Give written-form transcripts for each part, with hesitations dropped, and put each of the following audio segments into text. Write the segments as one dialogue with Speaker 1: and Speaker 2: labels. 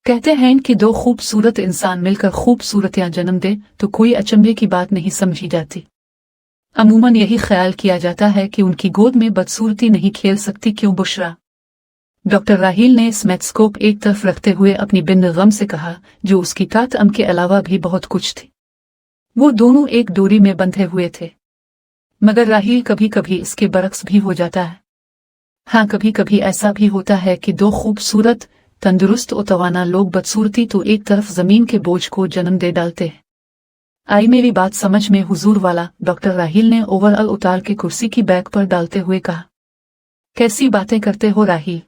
Speaker 1: कहते हैं कि दो खूबसूरत इंसान मिलकर खूबसूरतियां जन्म दे तो कोई अचंभे की बात नहीं समझी जाती। अमूमन यही ख्याल किया जाता है कि उनकी गोद में बदसूरती नहीं खेल सकती, क्यों बुशरा? डॉक्टर राहील ने स्मेथस्कोप एक तरफ रखते हुए अपनी बिन गम से कहा, जो उसकी तातअम के अलावा भी बहुत कुछ थी। वो दोनों एक डोरी में बंधे हुए थे। मगर राहील, कभी कभी इसके बरक्स भी हो जाता है। हाँ, कभी कभी ऐसा भी होता है कि दो खूबसूरत, तंदुरुस्त और तवाना लोग बदसूरती तो एक तरफ जमीन के बोझ को जन्म दे डालते हैं। आई मेरी बात समझ में हुजूर वाला? डॉक्टर राहील ने ओवरऑल उतार के कुर्सी की बैक पर डालते हुए कहा। कैसी बातें करते हो राहील?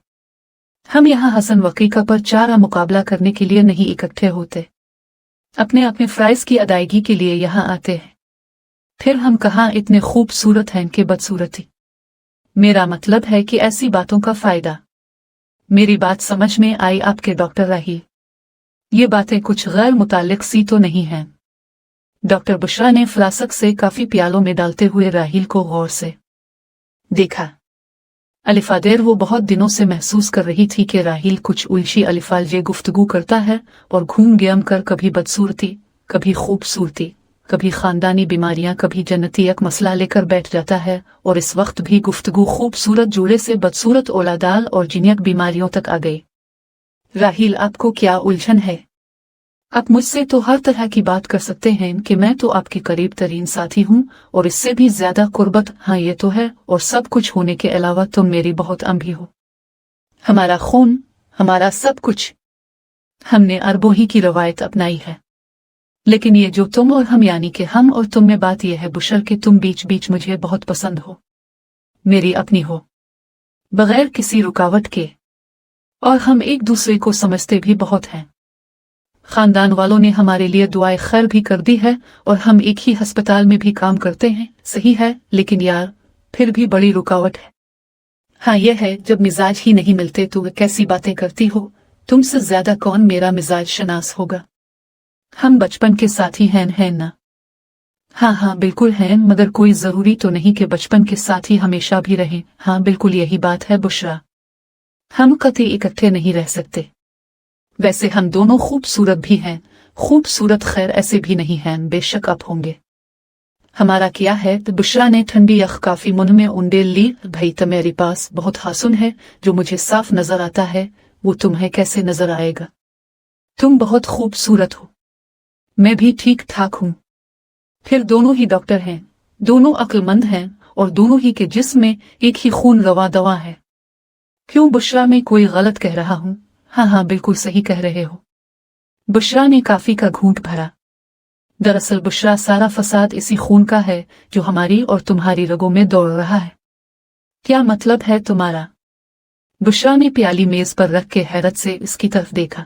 Speaker 1: हम यहाँ हसन वकीका पर चारा मुकाबला करने के लिए नहीं इकट्ठे होते, अपने अपने फ्राइज की अदायगी के लिए यहाँ आते हैं। फिर हम कहाँ इतने खूबसूरत हैं कि बदसूरती? मेरा मतलब है कि ऐसी बातों का फायदा। मेरी बात समझ में आई आपके डॉक्टर राहील? ये बातें कुछ गैर मुताल्लिक सी तो नहीं हैं? डॉक्टर बुशरा ने फ्लास्क से काफी प्यालों में डालते हुए राहील को गौर से देखा। अलिफादेर वो बहुत दिनों से महसूस कर रही थी कि राहील कुछ उल्टी अलिफालजे गुफ्तगू करता है और घूम गयम कर कभी बदसूरती, कभी खूबसूरती, कभी खानदानी बीमारियां, कभी जन्नतियक मसला लेकर बैठ जाता है। और इस वक्त भी गुफ्तगू खूबसूरत जोड़े से बदसूरत औलादाल और जिनियक बीमारियों तक आ गई। राहील, आपको क्या उलझन है? आप मुझसे तो हर तरह की बात कर सकते हैं कि मैं तो आपके करीब तरीन साथी हूँ और इससे भी ज्यादा कुर्बत। हाँ ये तो है, और सब कुछ होने के अलावा तुम मेरी बहुत अम्भी हो। हमारा खून, हमारा सब कुछ। हमने अरबों ही की रवायत अपनाई है। लेकिन ये जो तुम और हम, यानी कि हम और तुम में बात यह है बुशर कि तुम बीच बीच मुझे बहुत पसंद हो, मेरी अपनी हो, बगैर किसी रुकावट के। और हम एक दूसरे को समझते भी बहुत हैं। खानदान वालों ने हमारे लिए दुआएं खैर भी कर दी है और हम एक ही अस्पताल में भी काम करते हैं। सही है, लेकिन यार फिर भी बड़ी रुकावट है। हाँ यह है, जब मिजाज ही नहीं मिलते तो कैसी बातें करती हो? तुमसे ज्यादा कौन मेरा मिजाज शनास होगा? हम बचपन के साथी हैं ना? हाँ हाँ बिल्कुल हैं, मगर कोई जरूरी तो नहीं कि बचपन के साथी हमेशा भी रहें। हाँ बिल्कुल यही बात है बुशरा, हम कतई इकट्ठे नहीं रह सकते। वैसे हम दोनों खूबसूरत भी हैं। खूबसूरत खैर ऐसे भी नहीं हैं, बेशक आप होंगे। हमारा क्या है? तो बुशरा ने ठंडी यख काफी मुंह में उंडेल ली। भाई तो मेरे पास बहुत हासुन है जो मुझे साफ नजर आता है, वो तुम्हें कैसे नजर आएगा? तुम बहुत खूबसूरत हो, मैं भी ठीक ठाक हूँ। फिर दोनों ही डॉक्टर हैं, दोनों अक्लमंद हैं और दोनों ही के जिस्म में एक ही खून रवा दवा है। क्यों बुशरा, मैं कोई गलत कह रहा हूँ? हाँ हाँ बिल्कुल सही कह रहे हो। बुशरा ने काफी का घूंट भरा। दरअसल बुशरा, सारा फसाद इसी खून का है जो हमारी और तुम्हारी रगों में दौड़ रहा है। क्या मतलब है तुम्हारा? बुशरा ने प्याली मेज पर रख के हैरत से इसकी तरफ देखा।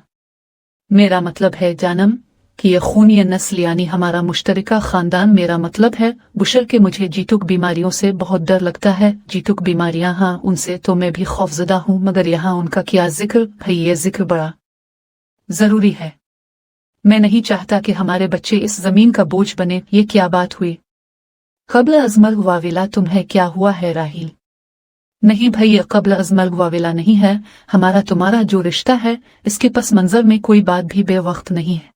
Speaker 1: मेरा मतलब है जानम कि यह खून, यह नस्ल, यानी हमारा मुश्तरका खानदान। मेरा मतलब है बुशर के मुझे जीतुक बीमारियों से बहुत डर लगता है। जीतुक बीमारियां, हाँ उनसे तो मैं भी खौफजदा हूँ, मगर यहाँ उनका क्या जिक्र? भाई ये जिक्र बड़ा जरूरी है। मैं नहीं चाहता कि हमारे बच्चे इस जमीन का बोझ बने। ये क्या बात हुई? कब्ल अजमल वाविला तुम्हें क्या हुआ है राहील? नहीं भाई, ये कब्ल अजमल वाविला नहीं है। हमारा तुम्हारा जो रिश्ता है इसके पस मंजर में कोई बात भी बेवक्त नहीं है।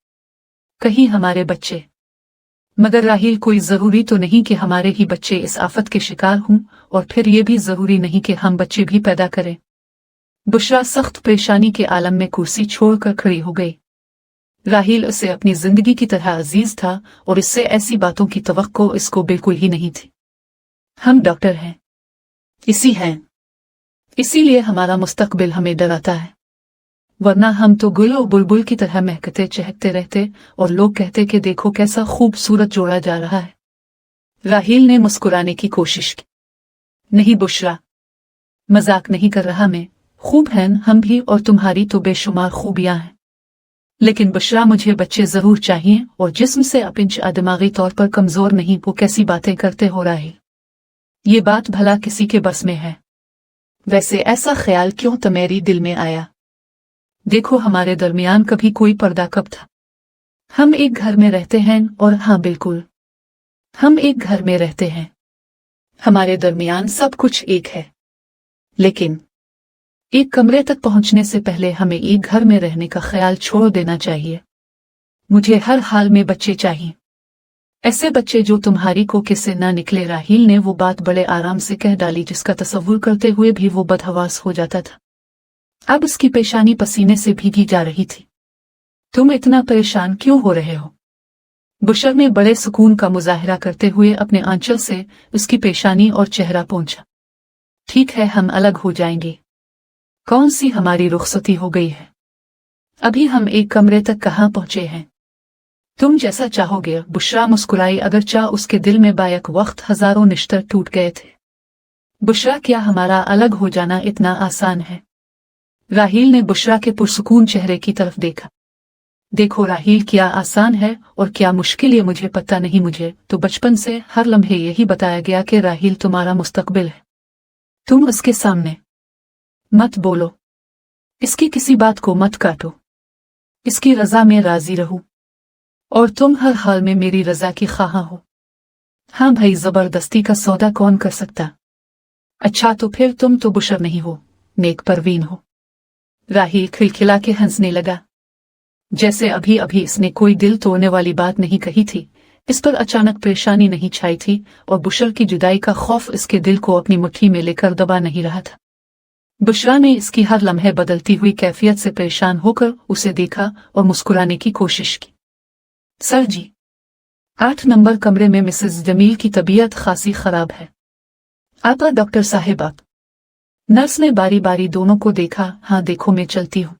Speaker 1: कहीं हमारे बच्चे। मगर राहील, कोई जरूरी तो नहीं कि हमारे ही बच्चे इस आफत के शिकार हों, और फिर ये भी जरूरी नहीं कि हम बच्चे भी पैदा करें। बुशरा सख्त परेशानी के आलम में कुर्सी छोड़कर खड़ी हो गई। राहील उसे अपनी जिंदगी की तरह अजीज था और इससे ऐसी बातों की तवक्को इसको बिल्कुल ही नहीं थी। हम डॉक्टर हैं, इसीलिए हमारा मुस्तकबिल हमें डराता है, वरना हम तो गुल और बुलबुल की तरह महकते चहकते रहते और लोग कहते कि देखो कैसा खूबसूरत जोड़ा जा रहा है। राहील ने मुस्कुराने की कोशिश की। नहीं बुशरा, मजाक नहीं कर रहा मैं। खूब हैं हम भी, और तुम्हारी तो बेशुमार खूबियां हैं। लेकिन बुशरा, मुझे बच्चे जरूर चाहिए और जिस्म से अपिंच दिमागी तौर पर कमजोर नहीं। वो कैसी बातें करते हो राहील? ये बात भला किसी के बस में है? वैसे ऐसा ख्याल क्यों तुम्हारी दिल में आया? देखो, हमारे दरमियान कभी कोई पर्दा कब था? हम एक घर में रहते हैं, और हाँ बिल्कुल हम एक घर में रहते हैं। हमारे दरमियान सब कुछ एक है, लेकिन एक कमरे तक पहुंचने से पहले हमें एक घर में रहने का ख्याल छोड़ देना चाहिए। मुझे हर हाल में बच्चे चाहिए, ऐसे बच्चे जो तुम्हारी कोखे से न निकले। राहील ने वो बात बड़े आराम से कह डाली जिसका तसव्वुर करते हुए भी वो बदहवास हो जाता था। अब उसकी पेशानी पसीने से भीगी जा रही थी। तुम इतना परेशान क्यों हो रहे हो? बुशर ने बड़े सुकून का मुजाहिरा करते हुए अपने आंचल से उसकी पेशानी और चेहरा पोंछा। ठीक है, हम अलग हो जाएंगे। कौन सी हमारी रुखसती हो गई है? अभी हम एक कमरे तक कहाँ पहुंचे हैं? तुम जैसा चाहोगे। बुशरा मुस्कुराई, अगर चाह उसके दिल में बायक वक्त हजारों निश्तर टूट गए थे। बुशरा, क्या हमारा अलग हो जाना इतना आसान है? राहील ने बुशरा के पुरसुकून चेहरे की तरफ देखा। देखो राहील, क्या आसान है और क्या मुश्किल ये मुझे पता नहीं। मुझे तो बचपन से हर लम्हे यही बताया गया कि राहील तुम्हारा मुस्तकबिल है। तुम उसके सामने मत बोलो, इसकी किसी बात को मत काटो, इसकी रजा में राजी रहो और तुम हर हाल में मेरी रजा की ख्वाह हो। हाँ भाई, जबरदस्ती का सौदा कौन कर सकता? अच्छा तो फिर तुम तो बुशर नहीं हो, नेक परवीन हो। राहील खिलखिला के हंसने लगा, जैसे अभी अभी इसने कोई दिल तोड़ने वाली बात नहीं कही थी। इस पर अचानक परेशानी नहीं छाई थी और बुशर की जुदाई का खौफ इसके दिल को अपनी मुट्ठी में लेकर दबा नहीं रहा था। बुशरा ने इसकी हर लम्हे बदलती हुई कैफियत से परेशान होकर उसे देखा और मुस्कुराने की कोशिश की। सर जी, 8 नंबर कमरे में मिसेस जमील की तबीयत खासी खराब है। आपा डॉक्टर साहिब आप। नर्स ने बारी बारी दोनों को देखा। हाँ देखो, मैं चलती हूँ।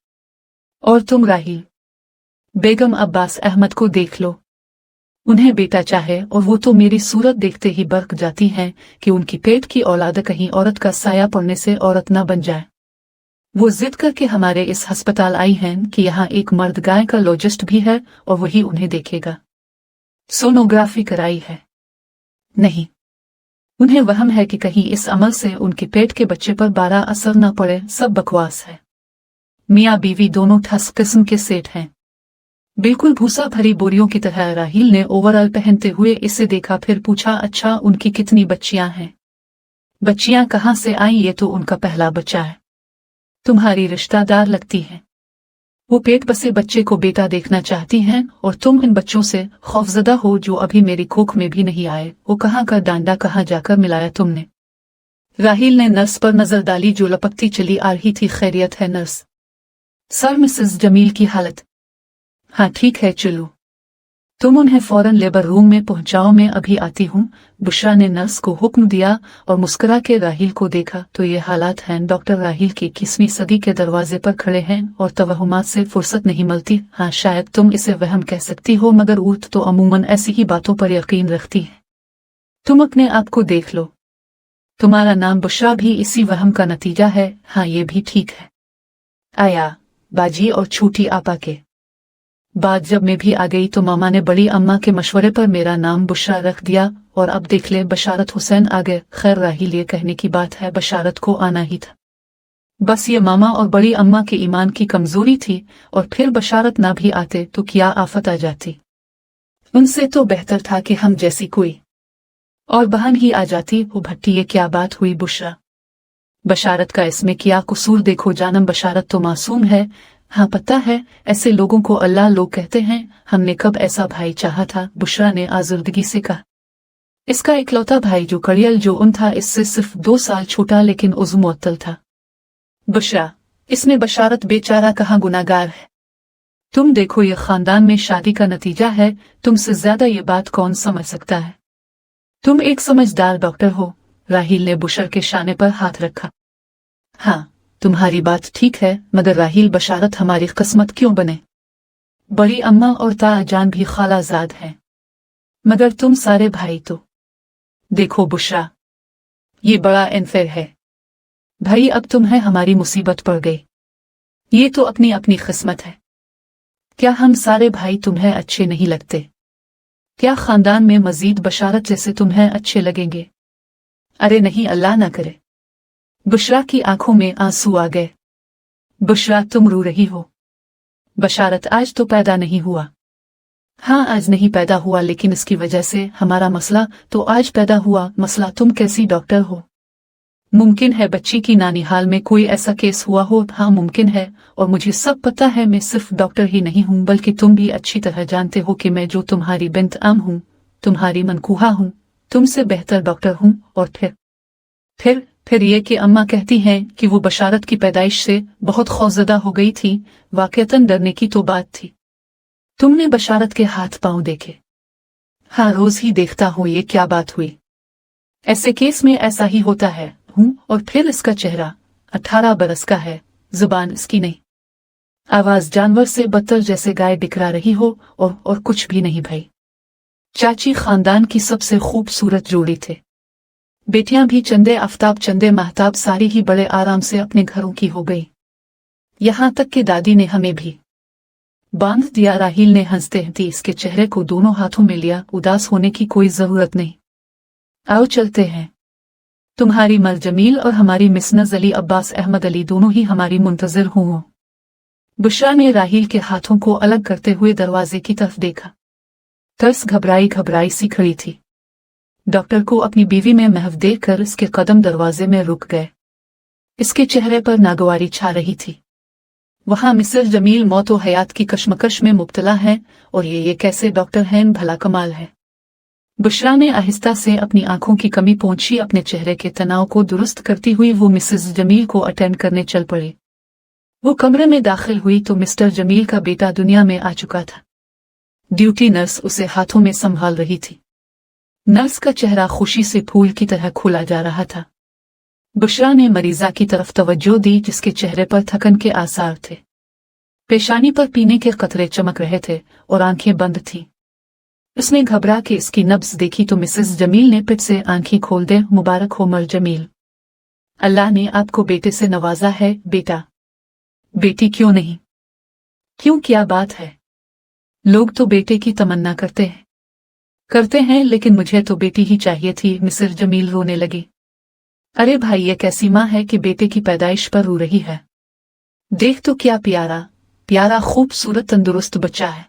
Speaker 1: और तुम राहील, बेगम अब्बास अहमद को देख लो। उन्हें बेटा चाहे और वो तो मेरी सूरत देखते ही बरक जाती हैं कि उनकी पेट की औलाद कहीं औरत का साया पड़ने से औरत न बन जाए। वो जिद करके हमारे इस अस्पताल आई हैं कि यहाँ एक मर्द गायकोलॉजिस्ट भी है और वही उन्हें देखेगा। सोनोग्राफी कराई है? नहीं, उन्हें वहम है कि कहीं इस अमल से उनके पेट के बच्चे पर बारा असर न पड़े। सब बकवास है। मियाँ बीवी दोनों ठस किस्म के सेठ हैं, बिल्कुल भूसा भरी बोरियों की तरह। राहील ने ओवरऑल पहनते हुए इसे देखा, फिर पूछा, अच्छा उनकी कितनी बच्चियां हैं? बच्चियां कहाँ से आई? ये तो उनका पहला बच्चा है, तुम्हारी रिश्तेदार लगती है। वो पेट बसे बच्चे को बेटा देखना चाहती हैं और तुम इन बच्चों से खौफजदा हो जो अभी मेरी कोख में भी नहीं आए। वो कहाँ का डांडा कहाँ जाकर मिलाया तुमने? राहील ने नर्स पर नजर डाली जो लपकती चली आ रही थी। खैरियत है नर्स? सर, मिसेस जमील की हालत। हाँ ठीक है, चलो तुम उन्हें फौरन लेबर रूम में पहुंचाओ, मैं अभी आती हूँ। बुशरा ने नर्स को हुक्म दिया और मुस्कुरा के राहील को देखा। तो ये हालात हैं। डॉक्टर राहील की 21वीं सदी के दरवाजे पर खड़े हैं और तवहुमात से फुर्सत नहीं मिलती। हाँ शायद तुम इसे वहम कह सकती हो, मगर औरत तो अमूमन ऐसी ही बातों पर यकीन रखती है। तुम अपने आप को देख लो, तुम्हारा नाम बुशरा भी इसी वहम का नतीजा है। हाँ ये भी ठीक है। आया बाजी और छोटी आपा के बाद जब मैं भी आ गई तो मामा ने बड़ी अम्मा के मशवरे पर मेरा नाम बुशरा रख दिया और अब देख ले बशारत हुसैन आ गए। खैर राहील, ये कहने की बात है, बशारत को आना ही था। बस ये मामा और बड़ी अम्मा के ईमान की कमजोरी थी और फिर बशारत ना भी आते तो क्या आफत आ जाती। उनसे तो बेहतर था कि हम जैसी कोई और बहन ही आ जाती। वो भट्टी, ये क्या बात हुई बुशरा? बशारत का इसमें क्या कसूर? देखो जानम, बशारत तो मासूम है। हाँ पता है, ऐसे लोगों को अल्लाह लोग कहते हैं। हमने कब ऐसा भाई चाहा था? बुशरा ने आजुर्दगी से कहा। इसका इकलौता भाई जो कड़ियल जो उन था, इससे सिर्फ 2 साल छोटा, लेकिन उज़्व मुअत्तल था। बुशरा, इसमें बशारत बेचारा कहाँ गुनाहगार है? तुम देखो, ये खानदान में शादी का नतीजा है। तुमसे ज्यादा ये बात कौन समझ सकता है? तुम एक समझदार डॉक्टर हो। राहील ने बुशर के शाने पर हाथ रखा। हाँ तुम्हारी बात ठीक है, मगर राहील, बशारत हमारी किस्मत क्यों बने? बड़ी अम्मा और ताजान भी खालाजाद हैं, मगर तुम सारे भाई तो। देखो बुशरा, ये बड़ा अनफेयर है भाई। अब तुम्हें हमारी मुसीबत पड़ गई, ये तो अपनी अपनी किस्मत है। क्या हम सारे भाई तुम्हें अच्छे नहीं लगते? क्या खानदान में मजीद बशारत जैसे तुम्हें अच्छे लगेंगे? अरे नहीं, अल्लाह ना करे। बुशरा की आंखों में आंसू आ गए। बुशरा, तुम रो रही हो? बशारत आज तो पैदा नहीं हुआ। हाँ आज नहीं पैदा हुआ, लेकिन इसकी वजह से हमारा मसला तो आज पैदा हुआ। मसला? तुम कैसी डॉक्टर हो? मुमकिन है बच्ची की नानीहाल में कोई ऐसा केस हुआ हो। हाँ मुमकिन है, और मुझे सब पता है। मैं सिर्फ डॉक्टर ही नहीं हूँ बल्कि तुम भी अच्छी तरह जानते हो कि मैं जो तुम्हारी बिन्त आम हूँ, तुम्हारी मनकूहा हूँ, तुमसे बेहतर डॉक्टर हूँ। और फिर ये कि अम्मा कहती हैं कि वो बशारत की पैदाइश से बहुत खौफजदा हो गई थी। वाकईतन डरने की तो बात थी। तुमने बशारत के हाथ पांव देखे? हाँ रोज ही देखता हूँ। ये क्या बात हुई? ऐसे केस में ऐसा ही होता है। और फिर इसका चेहरा 18 बरस का है, जुबान इसकी नहीं, आवाज जानवर से बदतर जैसे गाय बिकरा रही हो। और कुछ भी नहीं भाई। चाची खानदान की सबसे खूबसूरत जोड़ी थे। बेटियां भी चंदे आफ्ताब चंदे महताब सारी ही बड़े आराम से अपने घरों की हो गई। यहां तक कि दादी ने हमें भी बांध दिया। राहील ने हंसते हंसते इसके चेहरे को दोनों हाथों में लिया। उदास होने की कोई जरूरत नहीं, आओ चलते हैं। तुम्हारी मर जमील और हमारी मिसनज अली अब्बास अहमद अली दोनों ही हमारी मुंतजिर हों। बुशरा ने राहील के हाथों को अलग करते हुए दरवाजे की तरफ देखा। तरस घबराई सी खड़ी थी। डॉक्टर को अपनी बीवी में महव देखकर इसके कदम दरवाजे में रुक गए। इसके चेहरे पर नागवारी छा रही थी। वहां मिस्र जमील मौत व हयात की कशमकश में मुब्तला है, और ये कैसे डॉक्टर हैं, भला कमाल है। बुशरा ने आहिस्ता से अपनी आंखों की कमी पोंछी। अपने चेहरे के तनाव को दुरुस्त करती हुई वो मिसेस जमील को अटेंड करने चल पड़े। वो कमरे में दाखिल हुई तो मिस्टर जमील का बेटा दुनिया में आ चुका था। ड्यूटी नर्स उसे हाथों में संभाल रही थी। नर्स का चेहरा खुशी से फूल की तरह खुला जा रहा था। बुशरा ने मरीजा की तरफ तवज्जो दी जिसके चेहरे पर थकन के आसार थे। पेशानी पर पीने के कतरे चमक रहे थे और आंखें बंद थीं। उसने घबरा के इसकी नब्ज देखी तो मिसेस जमील ने पिट से आंखें खोल दे। मुबारक हो मर जमील, अल्लाह ने आपको बेटे से नवाजा है। बेटा? बेटी क्यों नहीं? क्यों, क्या बात है? लोग तो बेटे की तमन्ना करते हैं, लेकिन मुझे तो बेटी ही चाहिए थी। मिसेस जमील रोने लगी। अरे भाई, ये कैसी माँ है कि बेटे की पैदाइश पर रो रही है? देख तो क्या प्यारा खूबसूरत तंदुरुस्त बच्चा है।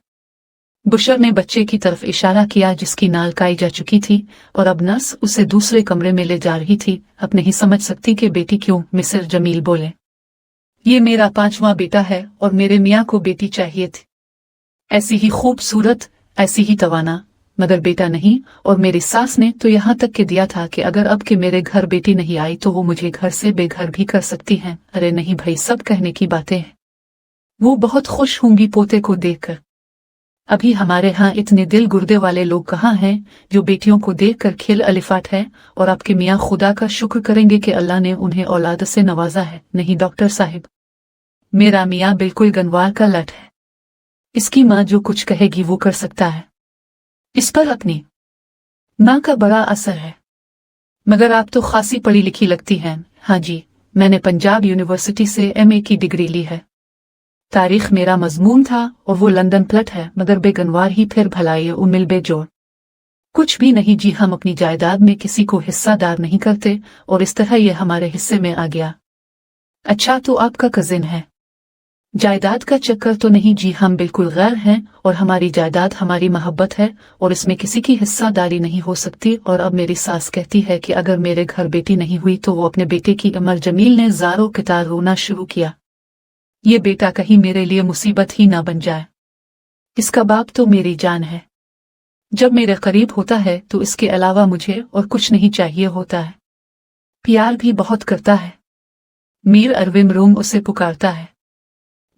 Speaker 1: बुशर ने बच्चे की तरफ इशारा किया जिसकी नाल काई जा चुकी थी, और अब नर्स उसे दूसरे कमरे में ले जा रही थी। अब नहीं समझ सकती कि बेटी क्यों। मिस्र जमील बोले, ये मेरा 5वां बेटा है और मेरे मियाँ को बेटी चाहिए थी। ऐसी ही खूबसूरत, ऐसी ही तवाना, मगर बेटा नहीं। और मेरी सास ने तो यहाँ तक के दिया था कि अगर अब के मेरे घर बेटी नहीं आई तो वो मुझे घर से बेघर भी कर सकती हैं। अरे नहीं भाई, सब कहने की बातें हैं। वो बहुत खुश होंगी पोते को देखकर। अभी हमारे यहाँ इतने दिल गुर्दे वाले लोग कहाँ हैं जो बेटियों को देखकर खिल अलिफाट है, और आपके मियाँ खुदा का शुक्र करेंगे कि अल्लाह ने उन्हें औलाद से नवाजा है। नहीं डॉक्टर साहिब, मेरा मियाँ बिल्कुल गनवार का लट है। इसकी माँ जो कुछ कहेगी वो कर सकता है। इस पर अपनी माँ का बड़ा असर है। मगर आप तो खासी पढ़ी लिखी लगती हैं। हाँ जी, मैंने पंजाब यूनिवर्सिटी से MA की डिग्री ली है। तारीख मेरा मजमून था और वो लंदन प्लट है, मगर बेगनवार ही फिर भलाई उमिल बेजोड़। कुछ भी नहीं जी, हम अपनी जायदाद में किसी को हिस्सादार नहीं करते, और इस तरह ये हमारे हिस्से में आ गया। अच्छा, तो आपका कजिन है? जायदाद का चक्कर तो नहीं जी, हम बिल्कुल गैर हैं, और हमारी जायदाद हमारी मोहब्बत है, और इसमें किसी की हिस्सादारी नहीं हो सकती। और अब मेरी सास कहती है कि अगर मेरे घर बेटी नहीं हुई तो वो अपने बेटे की। अमर जमील ने ज़ारो कितार रोना शुरू किया। ये बेटा कहीं मेरे लिए मुसीबत ही ना बन जाए। इसका बाप तो मेरी जान है। जब मेरे करीब होता है तो इसके अलावा मुझे और कुछ नहीं चाहिए होता है। प्यार भी बहुत करता है। मीर अरविंद रूम उसे पुकारता है।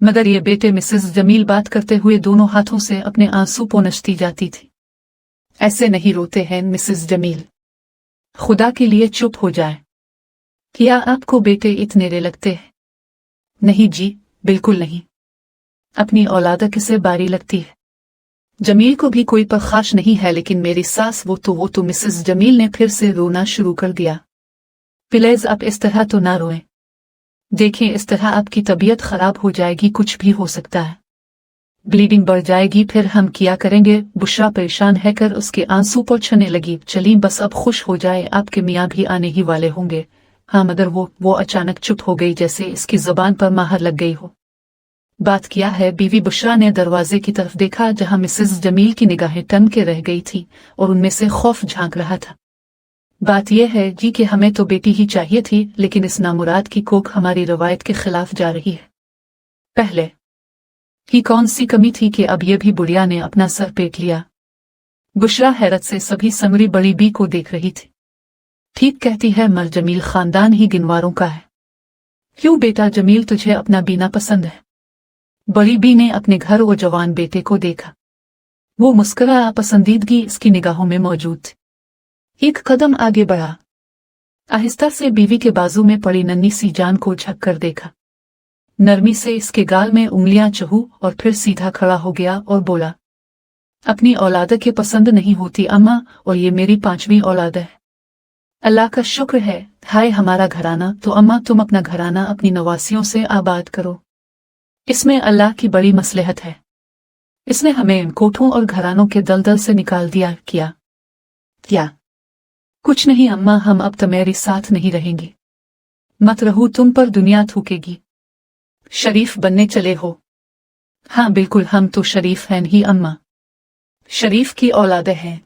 Speaker 1: मगर ये बेटे, मिसेस जमील बात करते हुए दोनों हाथों से अपने आंसू पोंछती जाती थी। ऐसे नहीं रोते हैं मिसेस जमील, खुदा के लिए चुप हो जाए। क्या आपको बेटे इतने रे लगते हैं? नहीं जी, बिल्कुल नहीं। अपनी औलाद किसे बारी लगती है? जमील को भी कोई परखाश नहीं है, लेकिन मेरी सास वो तो मिसेस जमील ने फिर से रोना शुरू कर दिया। प्लीज आप इस तरह तो ना रोएं। देखें, इस तरह आपकी तबीयत खराब हो जाएगी, कुछ भी हो सकता है। ब्लीडिंग बढ़ जाएगी, फिर हम क्या करेंगे? बुशरा परेशान है कर उसके आंसू पोंछने लगी। चली बस अब खुश हो जाए, आपके मियाँ भी आने ही वाले होंगे। हाँ, मगर वो अचानक चुप हो गई जैसे इसकी जुबान पर माहर लग गई हो। बात क्या है बीवी? बुशरा ने दरवाजे की तरफ देखा जहां मिसेस जमील की निगाहें टन के रह गई थी और उनमें से खौफ झांक रहा था। बात यह है जी कि हमें तो बेटी ही चाहिए थी, लेकिन इस नामुराद की कोख हमारी रवायत के खिलाफ जा रही है। पहले ही कौन सी कमी थी कि अब यह भी बुढ़िया ने अपना सर पेट लिया। बुशरा हैरत से सभी संगरी बड़ी बी को देख रही थी। ठीक कहती है, मर जमील खानदान ही गिनवारों का है। क्यों बेटा जमील, तुझे अपना बीना पसंद है? बड़ी बी ने अपने घर और जवान बेटे को देखा। वो मुस्कुराया, पसंदीदगी इसकी निगाहों में मौजूद थी। एक कदम आगे बढ़ा, आहिस्ता से बीवी के बाजू में पड़ी नन्ही सी जान को झक कर देखा। नरमी से इसके गाल में उंगलियां चहू और फिर सीधा खड़ा हो गया और बोला, अपनी औलाद के पसंद नहीं होती अम्मा, और ये मेरी 5वीं औलाद है। अल्लाह का शुक्र है। हाय हमारा घराना, तो अम्मा तुम अपना घराना अपनी नवासियों से आबाद करो। इसमें अल्लाह की बड़ी मसलहत है। इसने हमें इन कोठों और घरानों के दलदल से निकाल दिया। क्या? कुछ नहीं अम्मा, हम अब तुम्हारे साथ नहीं रहेंगे। मत रहो, तुम पर दुनिया थूकेगी। शरीफ बनने चले हो? हाँ बिल्कुल, हम तो शरीफ हैं ही अम्मा, शरीफ की औलाद हैं।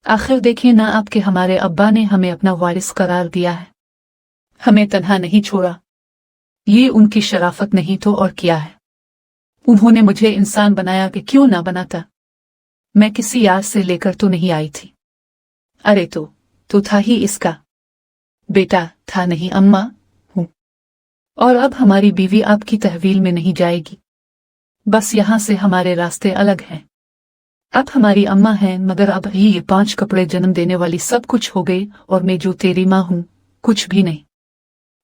Speaker 1: आखिर देखें ना, आपके हमारे अब्बा ने हमें अपना वारिस करार दिया है, हमें तन्हा नहीं छोड़ा। ये उनकी शराफत नहीं तो और क्या है। उन्होंने मुझे इंसान बनाया कि क्यों ना बनाता। मैं किसी यार से लेकर तो नहीं आई थी। अरे तो था ही इसका बेटा। था नहीं अम्मा, हूं। और अब हमारी बीवी आपकी तहवील में नहीं जाएगी। बस यहां से हमारे रास्ते अलग हैं। अब हमारी अम्मा हैं, मगर अब ही ये 5 कपड़े जन्म देने वाली सब कुछ हो गई, और मैं जो तेरी माँ हूं कुछ भी नहीं।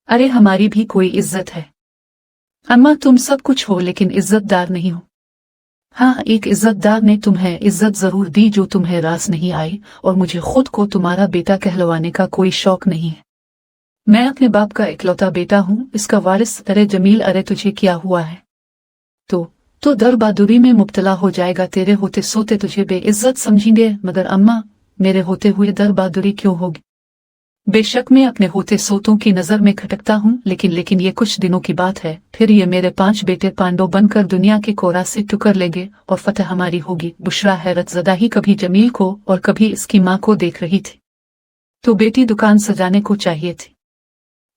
Speaker 1: अरे हमारी भी कोई इज्जत है अम्मा, तुम सब कुछ हो लेकिन इज्जतदार नहीं हो। हाँ, एक इज्जतदार ने तुम्हें इज्जत जरूर दी जो तुम्हें रास नहीं आई, और मुझे खुद को तुम्हारा बेटा कहलवाने का कोई शौक नहीं है। मैं अपने बाप का इकलौता बेटा हूं, इसका वारिस। अरे जमील, अरे तुझे क्या हुआ है? तो दर बहादुरी में मुब्तला हो जाएगा। तेरे होते सोते तुझे बेइज्जत समझेंगे। मगर अम्मा, मेरे होते हुए दर बहादुरी क्यों होगी? बेशक मैं अपने होते सोतों की नजर में खटकता हूं, लेकिन ये कुछ दिनों की बात है। फिर ये मेरे 5 बेटे पांडव बनकर दुनिया के कोरा से टुकर लेंगे और फतह हमारी होगी। बुशरा हैरत ज़दा ही कभी जमील को और कभी इसकी माँ को देख रही थी। तो बेटी दुकान सजाने को चाहिए थी।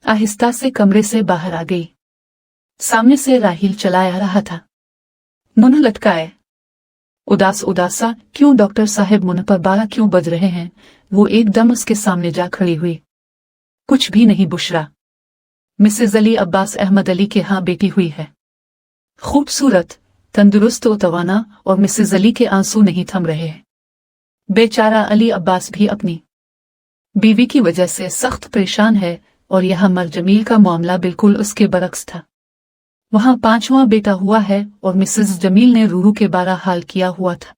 Speaker 1: आहिस्ता से कमरे से बाहर आ गई। सामने से राहिल चला आ रहा था, मुंह लटकाए, उदासा। क्यों डॉक्टर साहब, मुंह पर 12 क्यों बज रहे हैं? वो एकदम उसके सामने जा खड़ी हुई। कुछ भी नहीं बुशरा, मिसेज अली अब्बास अहमद अली के यहाँ बेटी हुई है। खूबसूरत, तंदुरुस्त और तवाना, और मिसेज अली के आंसू नहीं थम रहे हैं। बेचारा अली अब्बास भी अपनी बीवी की वजह से सख्त परेशान है, और यहाँ मर जमील का मामला बिल्कुल उसके बरक्स था। वहां 5वां बेटा हुआ है, और मिसेज जमील ने रूरू के 12 हाल किया हुआ था।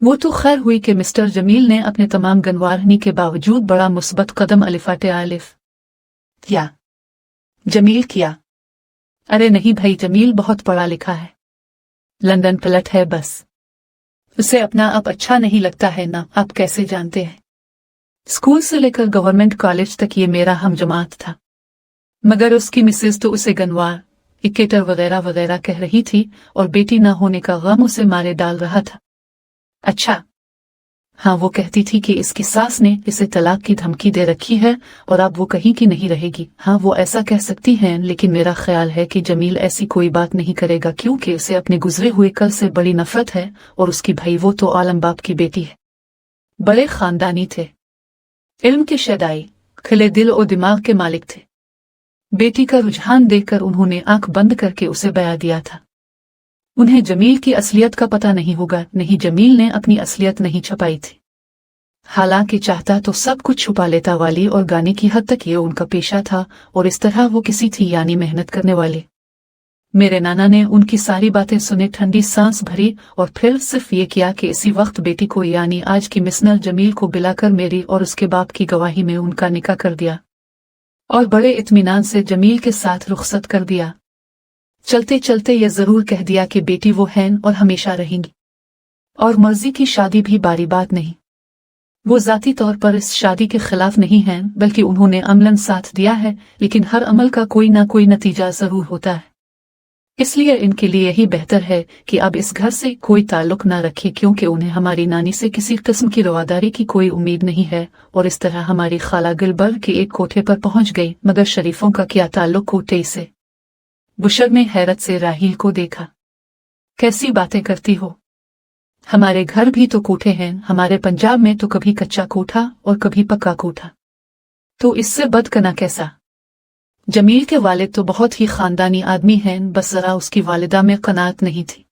Speaker 1: वो तो खैर हुई कि मिस्टर जमील ने अपने तमाम गनवारनी के बावजूद बड़ा मुस्बत कदम अलिफाटे आलिफ किया। जमील किया? अरे नहीं भाई, जमील बहुत पढ़ा लिखा है, लंदन पलट है बस। उसे अपना आप अच्छा नहीं लगता है ना, आप कैसे जानते हैं? स्कूल से लेकर गवर्नमेंट कॉलेज तक ये मेरा हम जमात था। मगर उसकी मिसेज तो उसे गनवार, इकेटर वगैरह वगैरह कह रही थी, और बेटी न होने का गम उसे मारे डाल रहा था। अच्छा हाँ, वो कहती थी कि इसकी सास ने इसे तलाक की धमकी दे रखी है, और अब वो कहीं की नहीं रहेगी। हाँ, वो ऐसा कह सकती हैं, लेकिन मेरा ख्याल है कि जमील ऐसी कोई बात नहीं करेगा, क्योंकि उसे अपने गुजरे हुए कल से बड़ी नफरत है। और उसकी भाई, वो तो आलम बाप की बेटी है, बड़े खानदानी थे, इल्म के शदाई, खिले दिल और दिमाग के मालिक थे। बेटी का रुझान देखकर उन्होंने आंख बंद करके उसे बया दिया था। उन्हें जमील की असलियत का पता नहीं होगा। नहीं, जमील ने अपनी असलियत नहीं छुपाई थी। हालांकि चाहता तो सब कुछ छुपा लेता। वाली और गाने की हद तक ये उनका पेशा था, और इस तरह वो किसी थी, यानी मेहनत करने वाले। मेरे नाना ने उनकी सारी बातें सुने, ठंडी सांस भरी, और फिर सिर्फ ये किया कि इसी वक्त बेटी को, यानी आज की मिसनर जमील को बिलाकर मेरी और उसके बाप की गवाही में उनका निकाह कर दिया, और बड़े इत्मीनान से जमील के साथ रुखसत कर दिया। चलते चलते ये जरूर कह दिया कि बेटी वो हैं और हमेशा रहेंगी, और मर्जी की शादी भी बारी बात नहीं। वो जाती तौर पर इस शादी के खिलाफ नहीं हैं, बल्कि उन्होंने अमलन साथ दिया है, लेकिन हर अमल का कोई ना कोई नतीजा जरूर होता है। इसलिए इनके लिए यही बेहतर है कि अब इस घर से कोई ताल्लुक न रखे, क्योंकि उन्हें हमारी नानी से किसी किस्म की रवादारी की कोई उम्मीद नहीं है। और इस तरह हमारी खाला गिलबर के एक कोठे पर पहुंच गई। मगर शरीफों का क्या ताल्लुक कोठे से? बुशर ने हैरत से राहील को देखा। कैसी बातें करती हो? हमारे घर भी तो कोठे हैं। हमारे पंजाब में तो कभी कच्चा कोठा और कभी पक्का कोठा, तो इससे बदकना कैसा? जमील के वालिद तो बहुत ही खानदानी आदमी हैं, बस जरा उसकी वालिदा में कनात नहीं थी।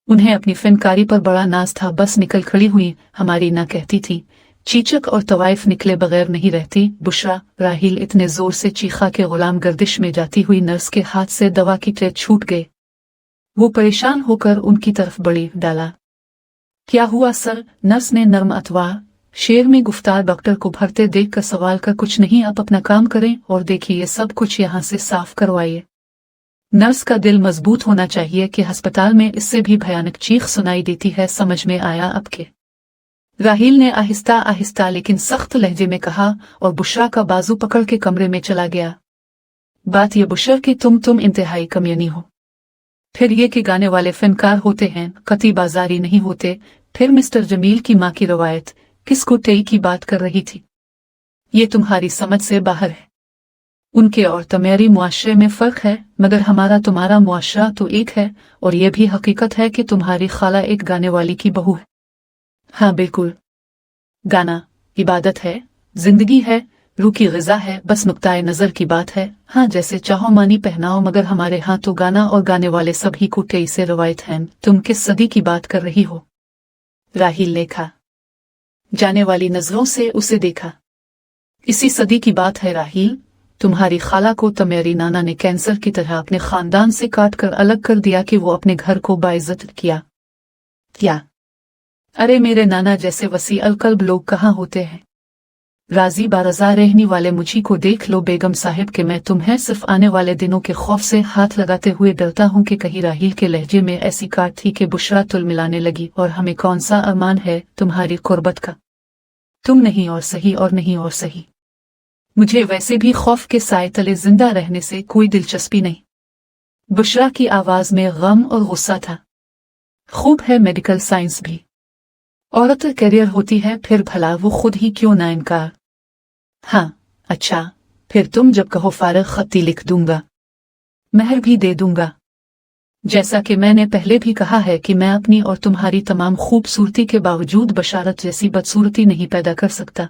Speaker 1: उन्हें अपनी फनकारी पर बड़ा नाज था। बस निकल खड़ी हुई। हमारी ना कहती थी, चीचक और तवाइफ निकले बगैर नहीं रहती। बुशरा, राहील इतने जोर से चीखा के गुलाम गर्दिश में जाती हुई नर्स के हाथ से दवा की ट्रे छूट गए। वो परेशान होकर उनकी तरफ बढ़ी। डाला। क्या हुआ सर? नर्स ने नर्म अतवा शेर में गुफ्तार डॉक्टर को भरते देखकर सवाल कर, कुछ नहीं, आप अपना काम करें और देखिए सब कुछ यहाँ से साफ करवाइए। नर्स का दिल मजबूत होना चाहिए कि अस्पताल में इससे भी भयानक चीख सुनाई देती है। समझ में आया अब के? राहील ने आहिस्ता आहिस्ता लेकिन सख्त लहजे में कहा और बुशरा का बाजू पकड़ के कमरे में चला गया। बात ये बुशर कि तुम इंतहाई कमियनी हो। फिर ये कि गाने वाले फनकार होते हैं, कती बाजारी नहीं होते। फिर मिस्टर जमील की माँ की रवायत, किस कोटेई की बात कर रही थी? ये तुम्हारी समझ से बाहर है। उनके और तुम्हारी मुआशरे में फर्क है, मगर हमारा तुम्हारा मुआशरा तो एक है। और ये भी हकीकत है कि तुम्हारी खाला एक गाने वाली की बहू है। हाँ बिल्कुल, गाना इबादत है, जिंदगी है, रूह की ग़िज़ा है। बस नुक्ताए नज़र की बात है। हाँ, जैसे चाहो मानी पहनाओ, मगर हमारे यहाँ तो गाना और गाने वाले सभी कोटेई से रवायत हैं। तुम किस सदी की बात कर रही हो? राहील ने कहा। जाने वाली नजरों से उसे देखा। इसी सदी की बात है राहील। तुम्हारी खाला को तुम्हारी नाना ने कैंसर की तरह अपने खानदान से काट कर अलग कर दिया कि वो अपने घर को बाइज्जत किया। क्या? अरे मेरे नाना जैसे वसी अलकल्ब लोग कहाँ होते हैं? राजी बारजा रहने वाले मुझी को देख लो बेगम साहिब के मैं तुम्हें सिर्फ आने वाले दिनों के खौफ से हाथ लगाते हुए डरता हूँ कि कहीं। राहील के लहजे में ऐसी काट थी कि बुशरा तुल मिलाने लगी। और हमें कौन सा अरमान है तुम्हारी कुर्बत का? तुम नहीं और सही, और नहीं और सही। मुझे वैसे भी खौफ के साए तले जिंदा रहने से कोई दिलचस्पी नहीं। बुशरा की आवाज में गम और गुस्सा था। खूब है मेडिकल साइंस भी। औरत करियर होती है, फिर भला वो खुद ही क्यों ना इनकार। हाँ अच्छा, फिर तुम जब कहो फारग खत्ती लिख दूंगा, महर भी दे दूंगा। जैसा कि मैंने पहले भी कहा है कि मैं अपनी और तुम्हारी तमाम खूबसूरती के बावजूद बशारत जैसी बदसूरती नहीं पैदा कर सकता।